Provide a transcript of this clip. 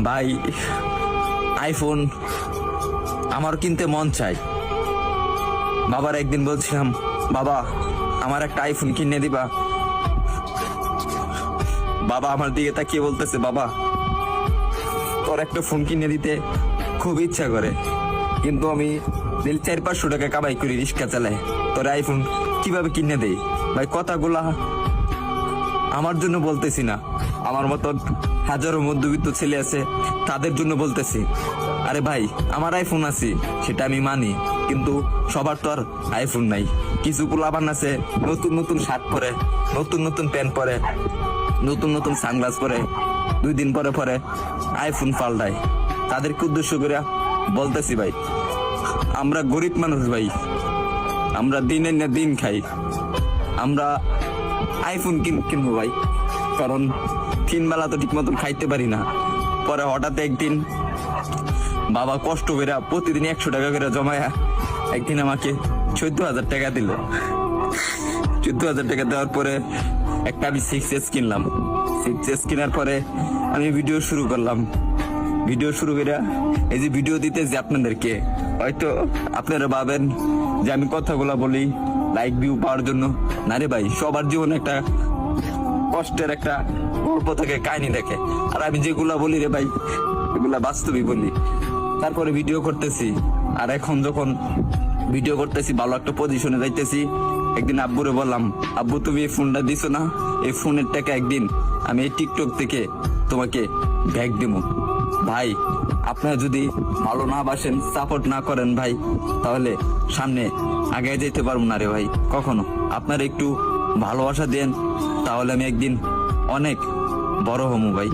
ভাই আইফোন আমার কিনতে মন চাই। বাবার একদিন বলছিলাম, বাবা আমার একটা আইফোন কিনে দিবা। বাবা আমার দিকে তাকিয়ে বলতেছে, বাবা তোর একটা ফোন কিনে দিতে খুব ইচ্ছা করে, কিন্তু আমি 400-500 টাকা কামাই করি, রিক্সা চালাই, তোর আইফোন কিভাবে কিনে দেই? ভাই কথাগুলা আমার জন্য বলতেছি না, আমার মতন হাজারো মধ্যবিত্ত ছেলে আছে তাদের জন্য বলতেছি। আরে ভাই আমার আইফোন আছে সেটা আমি মানি, কিন্তু সবার তো আর আইফোন নাই। কিছু পোলাপান আছে নতুন নতুন শার্ট পরে, নতুন নতুন প্যান্ট পরে, নতুন নতুন সানগ্লাস পরে, 2 দিন পরে পরে আইফোন পাল্টায়। তাদেরকে উদ্দেশ্য করে বলতেছি, ভাই আমরা গরিব মানুষ, ভাই আমরা দিনের না দিন খাই, আমরা আইফোন কিনবো ভাই, কারণ 3 বেলা তো ঠিক মতন খাইতে পারি না। পরে হঠাৎ একদিন বাবা কষ্ট করে প্রতিদিন 100 টাকা করে জমায়া একদিন আমাকে 14,000 টাকা দিল। 14,000 টাকা দেওয়ার পরে একটা আমি 6S কিনলাম। 6S কেনার পরে আমি ভিডিও শুরু করলাম। ভিডিও শুরু করে এই যে ভিডিও দিতে যে আপনাদেরকে, হয়তো আপনারা ভাবেন যে আমি কথাগুলা বলি লাইক ভিউ পাওয়ার জন্য। না রে ভাই, সবার জীবনে একটা কষ্টের একটা গল্প থাকে, কাহিনী দেখে, আর আমি যেগুলা বলি রে ভাই এগুলা বাস্তবই বলি। তারপরে ভিডিও করতেছি, আর এখন যখন ভিডিও করতেছি ভালো একটা পজিশনে যাইতেছি, একদিন আব্বুরে বললাম, আব্বু তুমি এই ফোনটা দিছো না, এই ফোনের টাকা একদিন আমি এই টিকটক থেকে তোমাকে ব্যাগ দেবো। ভাই আপনারা যদি ভালো না বাসেন, সাপোর্ট না করেন ভাই, তাহলে সামনে আগে যেতে পারবো না রে ভাই কখনো। আপনারা একটু ভালোবাসা দেন, তাহলে আমি একদিন অনেক বড় হবো ভাই।